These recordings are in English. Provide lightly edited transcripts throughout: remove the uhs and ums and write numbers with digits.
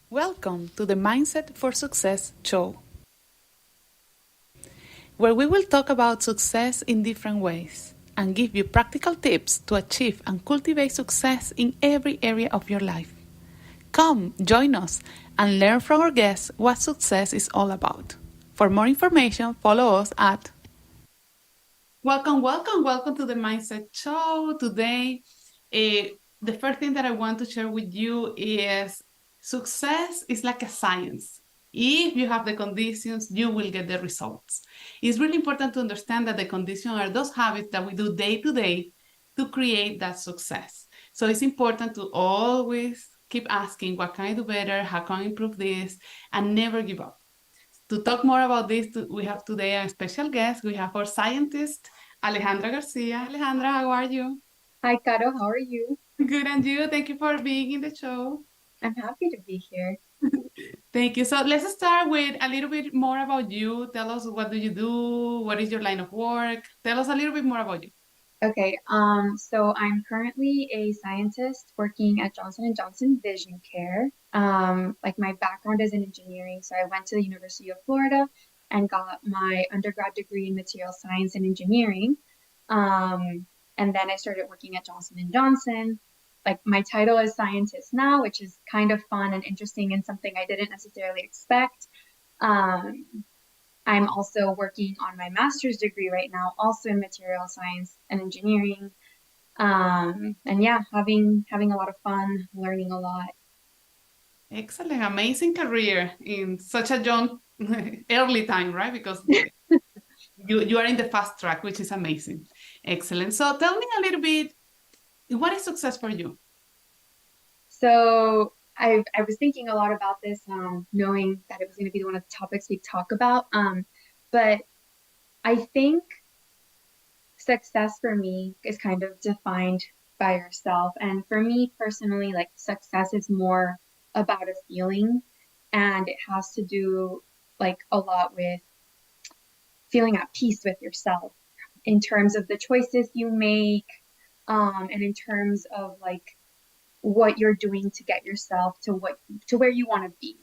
Welcome to the Mindset for Success show, where we will talk about success in different ways and give you practical tips to achieve and cultivate success in every area of your life. Come, join us and learn from our guests what success is all about. For more information, follow us at Welcome to the Mindset Show. Today, the first thing that I want to share with you is success is like a science. If you have the conditions, you will get the results. It's really important to understand that the conditions are those habits that we do day to day to create that success. So it's important to always keep asking, what can I do better? How can I improve this? And never give up. To talk more about this, we have today a special guest. We have our scientist, Alejandra Garcia. Alejandra, how are you? Hi, Caro. How are you? Good, and you? Thank you for being in the show. I'm happy to be here. Thank you. So let's start with a little bit more about you. Tell us, what do you do? What is your line of work? Tell us a little bit more about you. Okay, so I'm currently a scientist working at Johnson & Johnson Vision Care. Like my background is in engineering, so I went to the University of Florida and got my undergrad degree in material science and engineering. And then I started working at Johnson & Johnson. Like my title is scientist now, which is kind of fun and interesting and something I didn't necessarily expect. Um, I'm also working on my master's degree right now, also in material science and engineering. And yeah, having a lot of fun, learning a lot. Excellent, amazing career in such a young, early time, right? Because you are in the fast track, which is amazing. Excellent. So tell me a little bit, what is success for you? So I was thinking a lot about this, knowing that it was going to be one of the topics we talk about. But I think success for me is kind of defined by yourself. And for me personally, like success is more about a feeling, and it has to do like a lot with feeling at peace with yourself in terms of the choices you make, and in terms of like what you're doing to get yourself to where you want to be.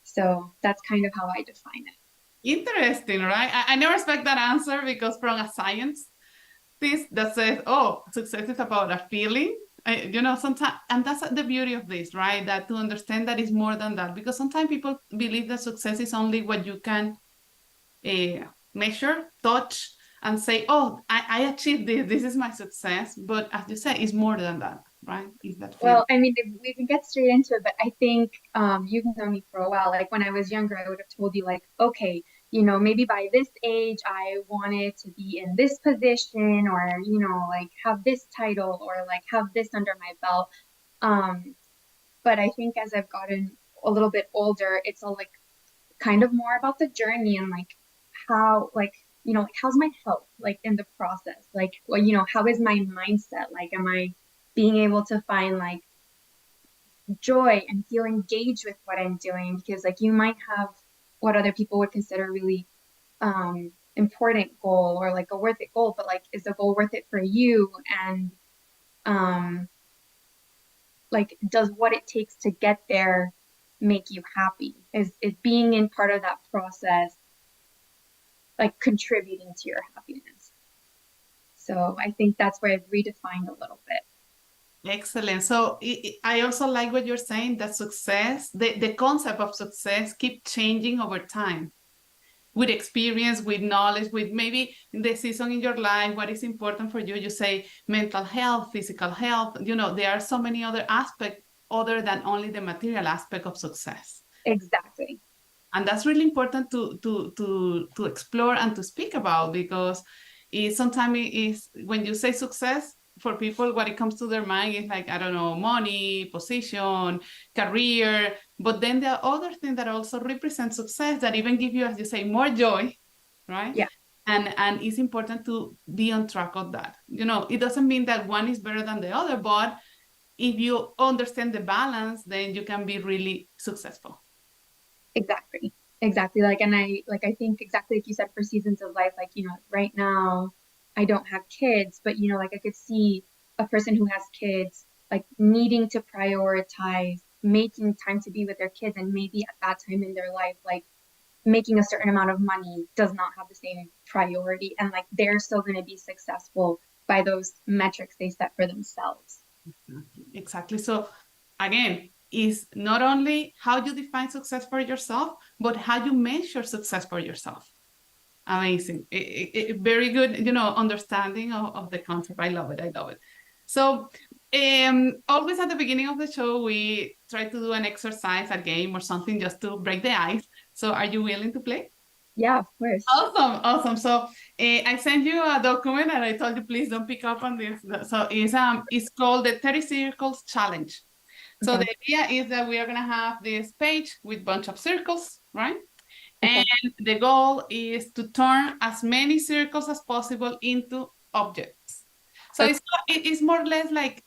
So that's kind of how I define it. Interesting, right? I never expect that answer because from a science this that says, oh, success is about a feeling. Sometimes, and that's the beauty of this, right? That to understand that is more than that, because sometimes people believe that success is only what you can measure, touch, and say, oh, I achieved this. This is my success. But as you say, it's more than that, right? It's that feeling. Well, I mean, if we can get straight into it, but I think you've known me for a while. Like when I was younger, I would have told you, like, okay, maybe by this age, I wanted to be in this position or, like have this title or like have this under my belt. Um, but I think as I've gotten a little bit older, it's all like kind of more about the journey and like how, like, like how's my health like in the process? Like, well, how is my mindset? Like, am I being able to find like joy and feel engaged with what I'm doing, because like you might have what other people would consider really important goal or like a worth it goal, but like is the goal worth it for you? And um like does what it takes to get there make you happy? Is it being in part of that process like contributing to your happiness? So I think that's where I've redefined a little bit. Excellent. So I also like what you're saying, that success, the concept of success keep changing over time with experience, with knowledge, with maybe the season in your life, what is important for you. You say mental health, physical health, there are so many other aspects other than only the material aspect of success. Exactly. And that's really important to explore and to speak about, because sometimes it is, when you say success, for people what it comes to their mind is like, I don't know, money, position, career, but then there are other things that also represent success that even give you, as you say, more joy, right? Yeah, And it's important to be on track of that. It doesn't mean that one is better than the other, but if you understand the balance, then you can be really successful. exactly. Exactly. Like, and I think exactly like you said, for seasons of life, like, right now I don't have kids, but you know, like I could see a person who has kids like needing to prioritize making time to be with their kids, and maybe at that time in their life, like making a certain amount of money does not have the same priority, and like they're still going to be successful by those metrics they set for themselves. Exactly. So again, is not only how you define success for yourself, but how you measure success for yourself. Amazing. Very good, understanding of the concept. I love it. I love it. So always at the beginning of the show, we try to do an exercise, a game or something just to break the ice. So are you willing to play? Yeah, of course. Awesome, awesome. So I sent you a document and I told you, please don't pick up on this. So it's called the 30 Circles Challenge. So Okay. the idea is that we are going to have this page with a bunch of circles, right? Okay. And the goal is to turn as many circles as possible into objects. So Okay. it's more or less like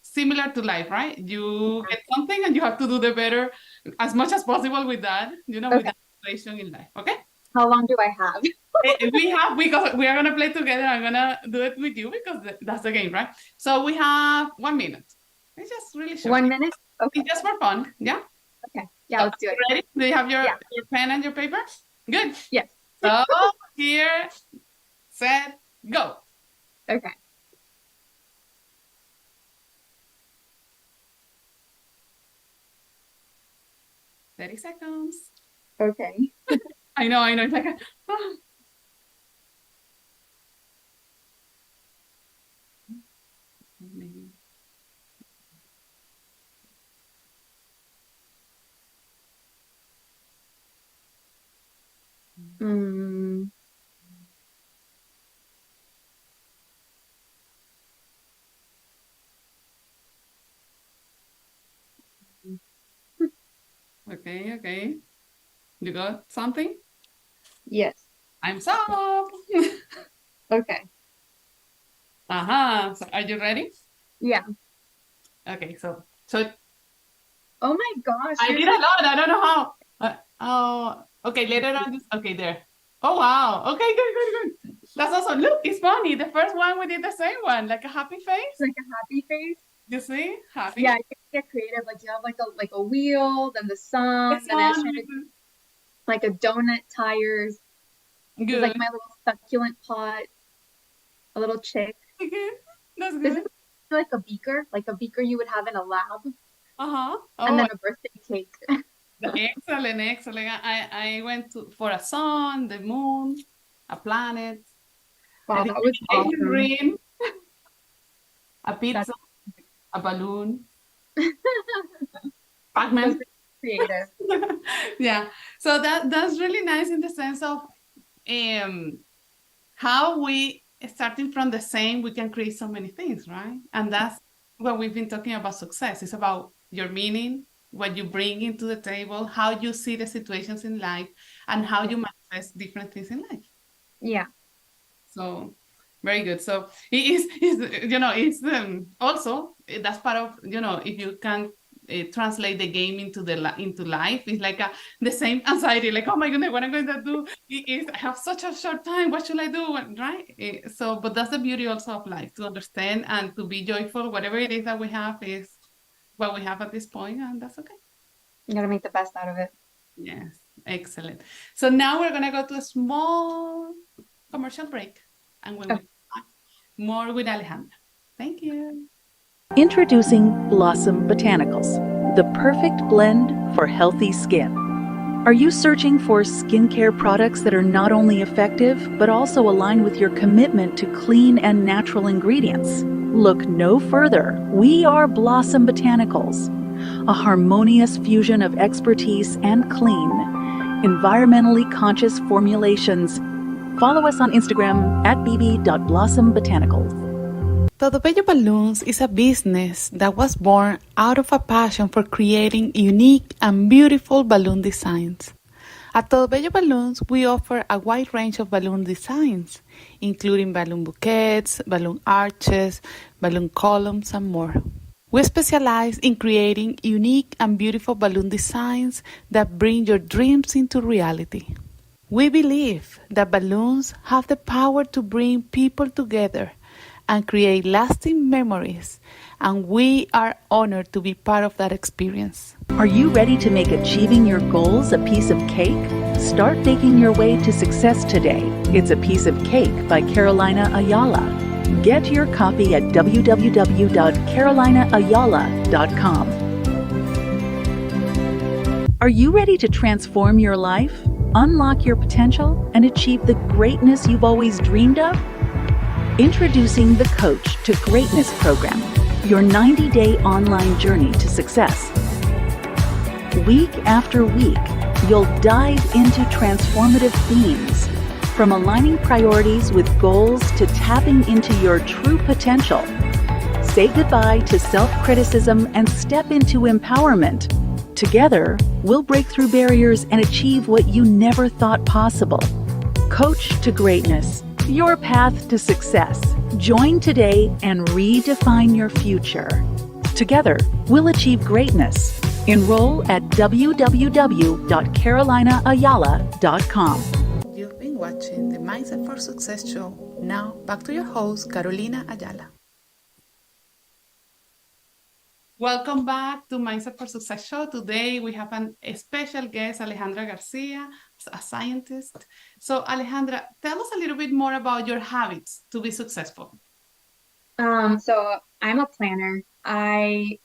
similar to life, right? You get something and you have to do the better as much as possible with that, with Okay. that situation in life. Okay? How long do I have? Because we are gonna play together. I'm gonna do it with you because that's the game, right? So we have 1 minute. It's just really short. 1 minute? Okay. It's just for fun, yeah? Okay. Yeah, let's do it. Ready? Do you have your Yeah. pen and your paper? Good. Yes. So here, set, go. Okay. Thirty seconds. Okay. I know. It's like maybe. Mm. Okay. You got something? Yes. I'm up. Okay. So are you ready? Yeah. Okay, so Oh my gosh. I did a lot. I don't know how. Okay, later on. Okay, there. Oh, wow. Okay, good. That's awesome. Look, it's funny. The first one, we did the same one, like a happy face. Like a happy face. You see? Happy. Yeah, you get creative. Like you have like a wheel, then the sun, then I was trying to do like a donut tires. Good. There's like my little succulent pot, a little chick. That's good. This is like a beaker you would have in a lab. Oh, and then a birthday cake. Excellent. I went for a sun, the moon, a planet. Wow, that was awesome. Rain, a pizza, a balloon. Pac-Man. Creative. Yeah. So that's really nice in the sense of how we, starting from the same, we can create so many things, right? And that's what we've been talking about success. It's about your meaning, what you bring into the table, how you see the situations in life, and how you manifest different things in life. Yeah. So very good. So it's also that's part of, if you can translate the game into life, it's like the same anxiety, like, oh my goodness, what I'm going to do is I have such a short time, what should I do, right? But that's the beauty also of life, to understand and to be joyful. Whatever it is that we have is what we have at this point, and that's okay. You gotta make the best out of it. Yes, excellent. So now we're gonna go to a small commercial break, and we'll be back more with Alejandra. Thank you. Introducing Blossom Botanicals, the perfect blend for healthy skin. Are you searching for skincare products that are not only effective, but also align with your commitment to clean and natural ingredients? Look no further. We are Blossom Botanicals, a harmonious fusion of expertise and clean, environmentally conscious formulations. Follow us on Instagram at bb.blossombotanicals. Todo Bello Balloons is a business that was born out of a passion for creating unique and beautiful balloon designs. At Todo Bello Balloons, we offer a wide range of balloon designs, including balloon bouquets, balloon arches, balloon columns, and more. We specialize in creating unique and beautiful balloon designs that bring your dreams into reality. We believe that balloons have the power to bring people together and create lasting memories, and we are honored to be part of that experience. Are you ready to make achieving your goals a piece of cake? Start baking your way to success today. It's a Piece of Cake by Carolina Ayala. Get your copy at www.carolinaayala.com. Are you ready to transform your life, unlock your potential, and achieve the greatness you've always dreamed of? Introducing the Coach to Greatness program, your 90-day online journey to success. Week after week, you'll dive into transformative themes, from aligning priorities with goals to tapping into your true potential. Say goodbye to self-criticism and step into empowerment. Together, we'll break through barriers and achieve what you never thought possible. Coach to Greatness, your path to success. Join today and redefine your future. Together, we'll achieve greatness. Enroll at www.carolinaayala.com. You've been watching the Mindset for Success show. Now, back to your host, Carolina Ayala. Welcome back to Mindset for Success show. Today we have a special guest, Alejandra Garcia, a scientist. So Alejandra, tell us a little bit more about your habits to be successful. So I'm a planner. I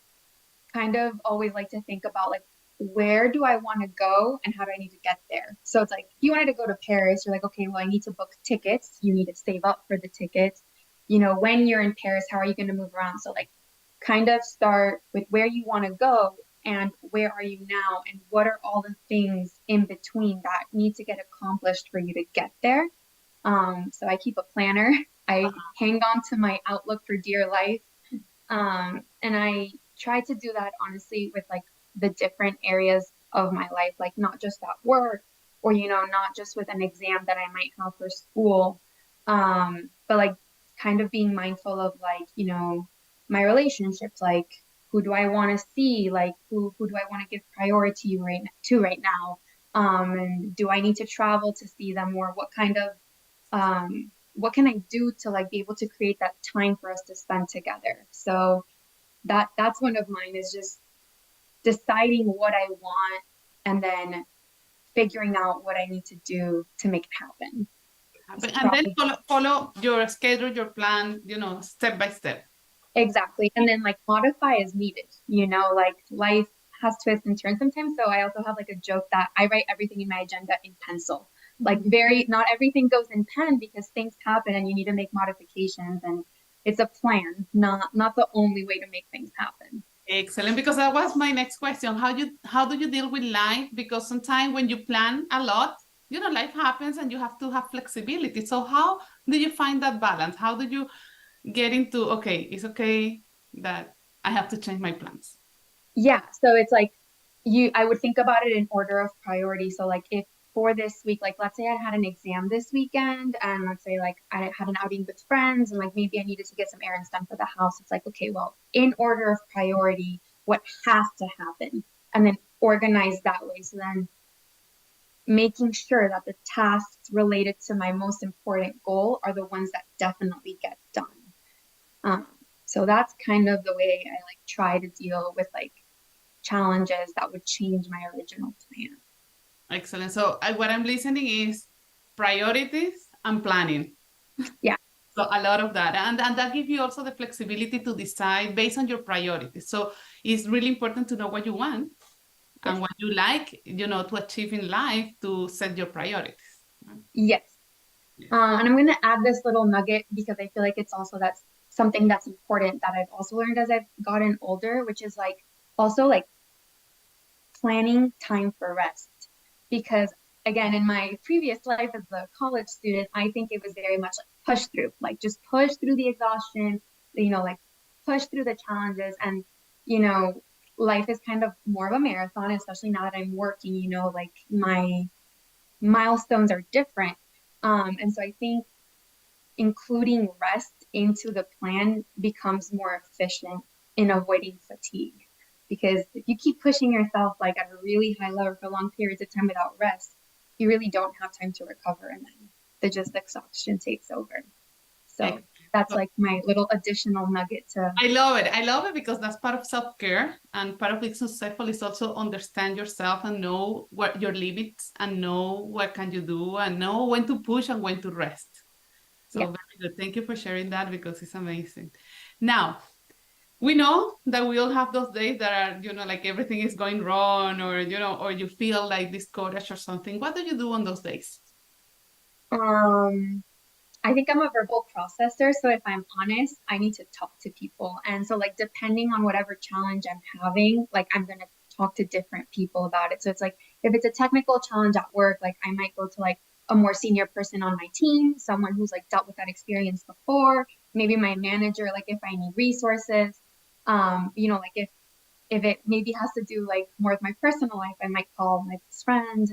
kind of always like to think about like, where do I want to go and how do I need to get there? So it's like, if you wanted to go to Paris, you're like, okay, well, I need to book tickets. You need to save up for the tickets. You know, when you're in Paris, how are you going to move around? So like, kind of start with where you want to go and where are you now and what are all the things in between that need to get accomplished for you to get there. So I keep a planner. I hang on to my Outlook for dear life. And I try to do that honestly with like the different areas of my life, like not just at work or, you know, not just with an exam that I might have for school, but like kind of being mindful of like, you know, my relationships, like who do I want to see, like who do I want to give priority right now, and do I need to travel to see them, or what kind of what can I do to like be able to create that time for us to spend together. So that's one of mine, is just deciding what I want and then figuring out what I need to do to make it happen. And then follow your schedule, your plan, you know, step by step. Exactly. And then like modify as needed, you know, like life has twists and turns sometimes. So I also have like a joke that I write everything in my agenda in pencil. Like not everything goes in pen because things happen and you need to make modifications, and it's a plan, not the only way to make things happen. Excellent, because that was my next question. How do you deal with life? Because sometimes when you plan a lot, you know, life happens and you have to have flexibility. So how do you find that balance? How do you get into, okay, it's okay that I have to change my plans? Yeah, so it's like I would think about it in order of priority. So like if for this week, like let's say I had an exam this weekend and let's say like I had an outing with friends and like maybe I needed to get some errands done for the house. It's like, okay, well, in order of priority, what has to happen, and then organize that way. So then making sure that the tasks related to my most important goal are the ones that definitely get done. So that's kind of the way I like try to deal with like challenges that would change my original plan. Excellent. So what I'm listening is priorities and planning. Yeah. So a lot of that. And that gives you also the flexibility to decide based on your priorities. So it's really important to know what you want and what you like, you know, to achieve in life, to set your priorities. Yes. And I'm going to add this little nugget because I feel like it's also that's something that's important that I've also learned as I've gotten older, which is like also like planning time for rest. Because again, in my previous life as a college student, I think it was very much like push through, like just push through the exhaustion, you know, like push through the challenges. And, you know, life is kind of more of a marathon, especially now that I'm working, you know, like my milestones are different. And so I think including rest into the plan becomes more efficient in avoiding fatigue. Because if you keep pushing yourself like at a really high level for long periods of time without rest, you really don't have time to recover, and then the just exhaustion takes over. So that's like my little additional nugget to. I love it. I love it because that's part of self-care, and part of being successful is also understand yourself and know what your limits and know what can you do and know when to push and when to rest. So Yeah. very good. Thank you for sharing that because it's amazing. Now, we know that we all have those days that are, like everything is going wrong, or, or you feel like discouraged or something. What do you do on those days? I think I'm a verbal processor, so if I'm honest, I need to talk to people. And so like depending on whatever challenge I'm having, like I'm gonna talk to different people about it. So it's like if it's a technical challenge at work, like I might go to like a more senior person on my team, someone who's like dealt with that experience before, maybe my manager, like if I need resources. Like if it maybe has to do like more with my personal life, I might call my best friend,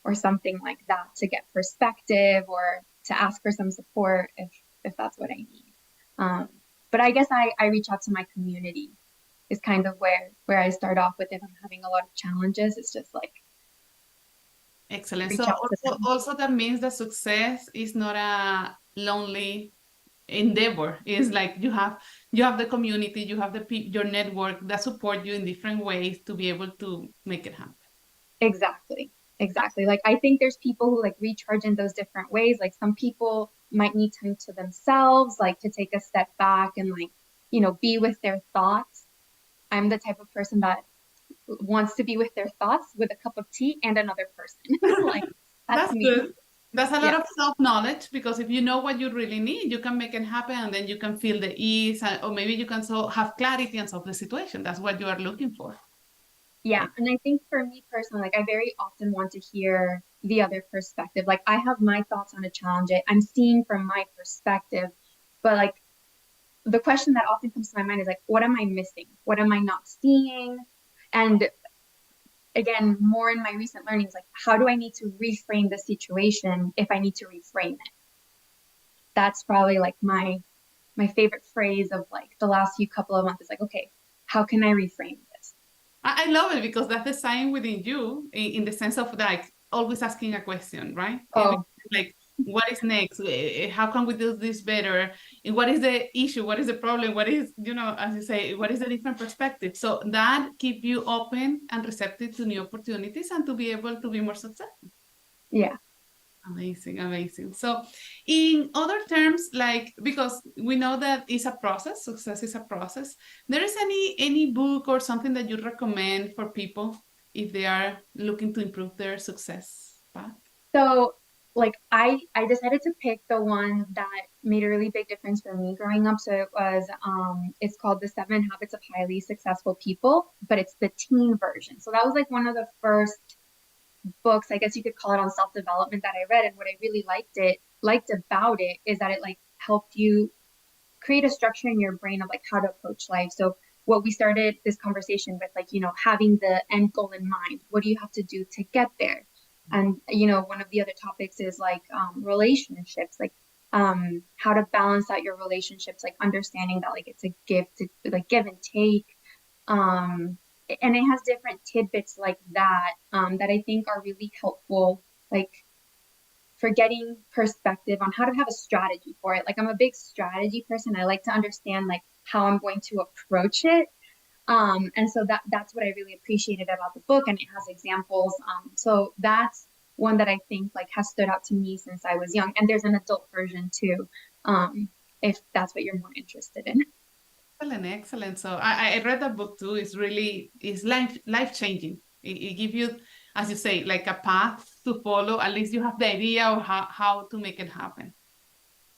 or something like that to get perspective or to ask for some support if that's what I need. But I guess I reach out to my community is kind of where I start off with if I'm having a lot of challenges. It's just like Excellent. reach So out to them. also that means that success is not a lonely endeavor. It's like you have the community, you have your network that support you in different ways to be able to make it happen. Exactly. Like I think there's people who like recharge in those different ways. Like some people might need time to themselves, like to take a step back and like, be with their thoughts. I'm the type of person that wants to be with their thoughts with a cup of tea and another person. Like that's That's me. good. That's a lot Yeah. of self-knowledge, because if you know what you really need, you can make it happen, and then you can feel the ease, or maybe you can have clarity and solve the situation. That's what you are looking for. Yeah. And I think for me personally, like I very often want to hear the other perspective. Like I have my thoughts on a challenge. I'm seeing from my perspective, but like the question that often comes to my mind is like, what am I missing? What am I not seeing? And again, more in my recent learnings, like how do I need to reframe the situation if I need to reframe it? That's probably like my favorite phrase of like the last few couple of months is like, okay, how can I reframe this? I love it because that's the sign within you, in the sense of like always asking a question, right? Oh, Like, what is next? How can we do this better? And what is the issue? What is the problem? What is, as you say, what is the different perspective? So that keep you open and receptive to new opportunities and to be able to be more successful. yeah. Amazing, amazing. So in other terms, like, because we know that it's a process, success is a process, there is any book or something that you recommend for people if they are looking to improve their success path? So like I decided to pick the one that made a really big difference for me growing up. So it was it's called The 7 Habits of Highly Successful People, but it's the teen version. So that was like one of the first books, I guess you could call it, on self-development that I read. And what I really liked about it is that it like helped you create a structure in your brain of like how to approach life. So what we started this conversation with, like, having the end goal in mind. What do you have to do to get there? And, one of the other topics is like relationships, like how to balance out your relationships, like understanding that like it's a give and take. Um, and it has different tidbits like that, that I think are really helpful, like for getting perspective on how to have a strategy for it. Like I'm a big strategy person. I like to understand like how I'm going to approach it. And so that's what I really appreciated about the book, and it has examples. So that's one that I think like has stood out to me since I was young. And there's an adult version too, if that's what you're more interested in. Excellent, excellent. So I read that book too. It's life changing. It gives you, as you say, like a path to follow. At least you have the idea of how to make it happen.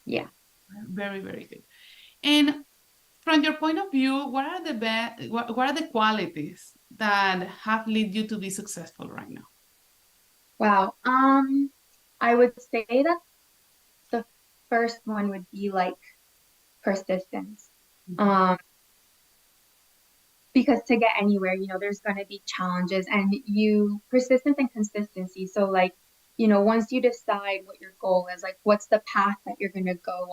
Yeah. Very, very good. And from your point of view, what are what are the qualities that have led you to be successful right now? Wow. I would say that the first one would be like persistence. Um, because to get anywhere, there's going to be challenges, and persistence and consistency. So like, once you decide what your goal is, like what's the path that you're going to go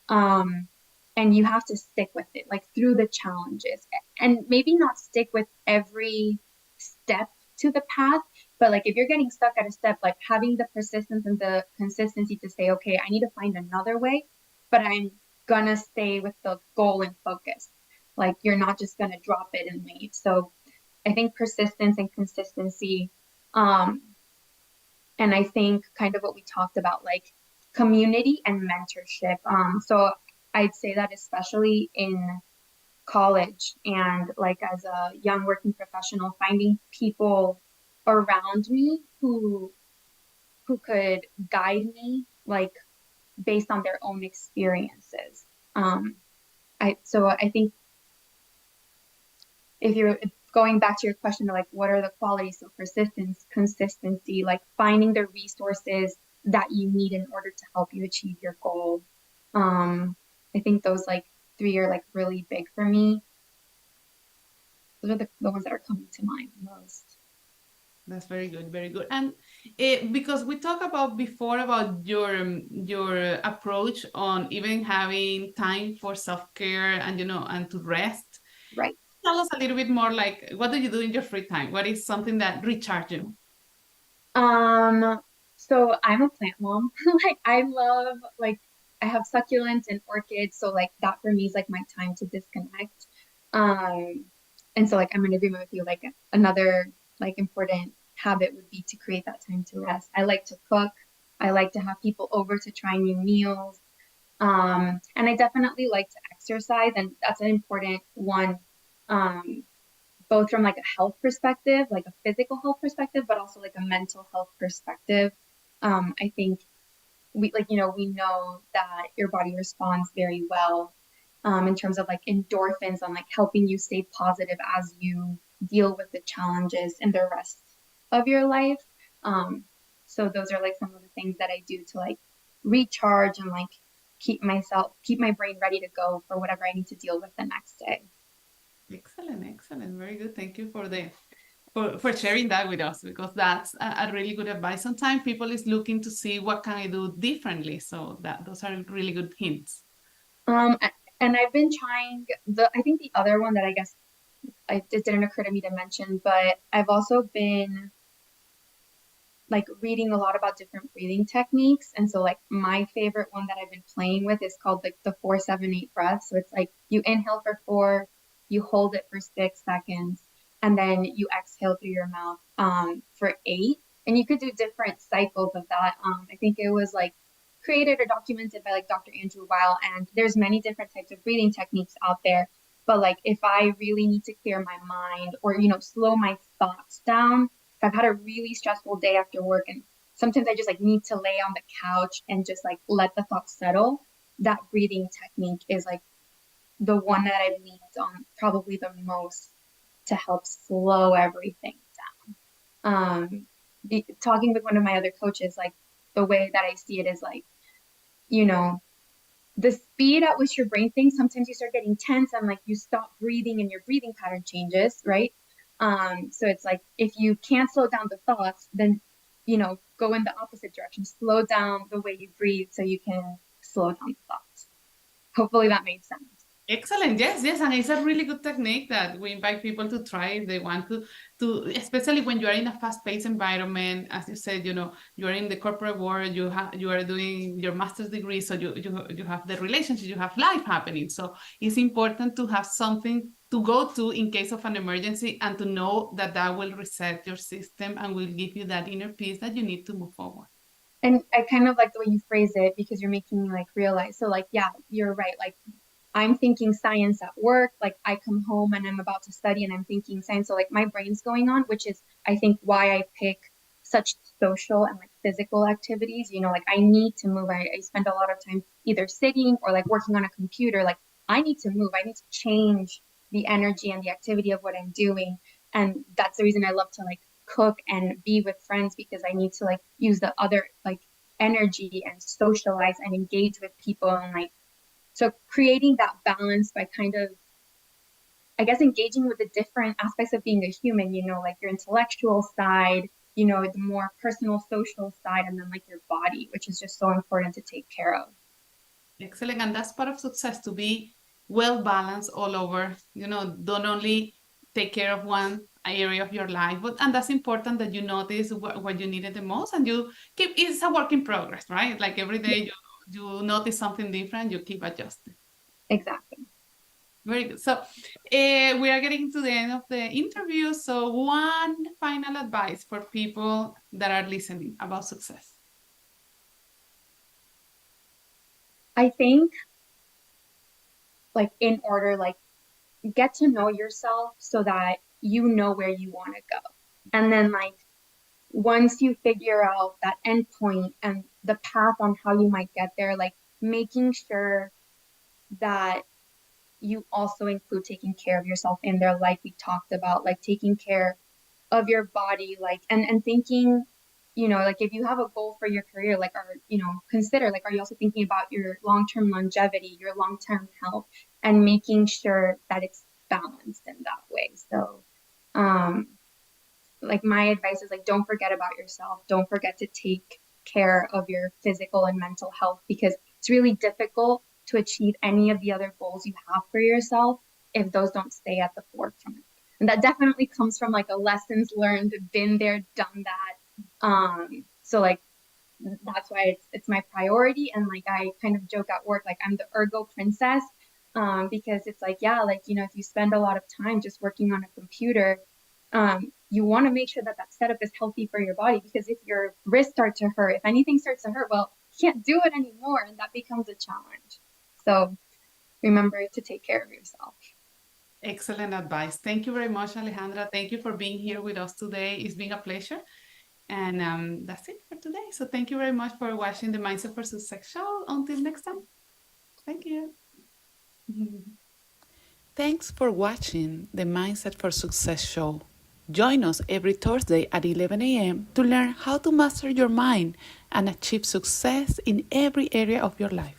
on, and you have to stick with it, like through the challenges, and maybe not stick with every step to the path, But like if you're getting stuck at a step, like having the persistence and the consistency to say, okay, I need to find another way, but I'm gonna stay with the goal and focus. Like you're not just gonna drop it and leave. So I think persistence and consistency, um, and I think kind of what we talked about, like community and mentorship. So I'd say that especially in college and like as a young working professional, finding people around me who could guide me like based on their own experiences. I think if you're going back to your question of like what are the qualities, so persistence, consistency, like finding the resources that you need in order to help you achieve your goal. I think those like three are like really big for me. Those are the ones that are coming to mind most. That's very good, very good. And because we talked about before about your approach on even having time for self-care and and to rest. Right. Tell us a little bit more like what do you do in your free time? What is something that recharges you? So I'm a plant mom. Like I love like I have succulents and orchids, so like that for me is like my time to disconnect. Um, and so like I'm in agreement with you. Like another like important habit would be to create that time to rest. I like to cook. I like to have people over to try new meals. And I definitely like to exercise, and that's an important one. Um, both from like a health perspective, like a physical health perspective, but also like a mental health perspective. I think we know that your body responds very well in terms of like endorphins on like helping you stay positive as you deal with the challenges in the rest of your life. So those are like some of the things that I do to like recharge and like keep my brain ready to go for whatever I need to deal with the next day. Excellent, excellent. Very good. Thank you for sharing that with us because that's a really good advice. Sometimes people is looking to see what can I do differently. So that those are really good hints. Um, and I've been trying I think the other one that I guess it didn't occur to me to mention, but I've also been like reading a lot about different breathing techniques. And so like my favorite one that I've been playing with is called like the 4-7-8 breath. So it's like you inhale for 4, you hold it for 6 seconds, and then you exhale through your mouth for 8. And you could do different cycles of that. I think it was like created or documented by like Dr. Andrew Weil, and there's many different types of breathing techniques out there. But like if I really need to clear my mind or slow my thoughts down, if I've had a really stressful day after work and sometimes I just like need to lay on the couch and just like let the thoughts settle, that breathing technique is like the one that I've leaned on probably the most to help slow everything down. Talking with one of my other coaches, like the way that I see it is like, the speed at which your brain thinks, sometimes you start getting tense and like you stop breathing and your breathing pattern changes, right? So it's like if you can't slow down the thoughts, then go in the opposite direction. Slow down the way you breathe so you can slow down the thoughts. Hopefully that made sense. Excellent. Yes, yes. And it's a really good technique that we invite people to try if they want to especially when you are in a fast-paced environment. As you said, you are in the corporate world, you are doing your master's degree, so you have the relationship, you have life happening. So it's important to have something to go to in case of an emergency and to know that will reset your system and will give you that inner peace that you need to move forward. And I kind of like the way you phrase it because you're making me like realize. So like, yeah, you're right. Like I'm thinking science at work, like I come home and I'm about to study and I'm thinking science. So like my brain's going on, which is I think why I pick such social and like physical activities. Like I need to move. I spend a lot of time either sitting or like working on a computer. Like I need to move. I need to change the energy and the activity of what I'm doing. And that's the reason I love to like cook and be with friends because I need to like use the other like energy and socialize and engage with people and like so creating that balance by kind of, I guess, engaging with the different aspects of being a human, like your intellectual side, the more personal, social side, and then like your body, which is just so important to take care of. Excellent. And that's part of success to be well balanced all over. Don't only take care of one area of your life, and that's important that you notice what you needed the most, and you keep. It's a work in progress, right? Like every day you notice something different, you keep adjusting. Exactly. Very good. So we are getting to the end of the interview. So one final advice for people that are listening about success. I think, like, in order, like, get to know yourself so that you know where you want to go. And then, like, once you figure out that end point and the path on how you might get there, like, making sure that you also include taking care of yourself in there, like we talked about, like taking care of your body, like, and thinking, like if you have a goal for your career, like, consider, like, are you also thinking about your long-term longevity, your long-term health, and making sure that it's balanced in that way. So, like, my advice is, like, don't forget about yourself. Don't forget to take care of your physical and mental health, because it's really difficult to achieve any of the other goals you have for yourself if those don't stay at the forefront. And that definitely comes from, like, a lessons learned, been there, done that. So, like, that's why it's my priority. And, like, I kind of joke at work, like, I'm the ergo princess, because it's like, yeah, like, if you spend a lot of time just working on a computer, you want to make sure that that setup is healthy for your body, because if your wrists start to hurt, if anything starts to hurt, well, you can't do it anymore, and that becomes a challenge. So remember to take care of yourself. Excellent advice. Thank you very much, Alejandra. Thank you for being here with us today. It's been a pleasure. And that's it for today. So thank you very much for watching the Mindset for Success show. Until next time. Thank you. Thanks for watching the Mindset for Success show. Join us every Thursday at 11 a.m. to learn how to master your mind and achieve success in every area of your life.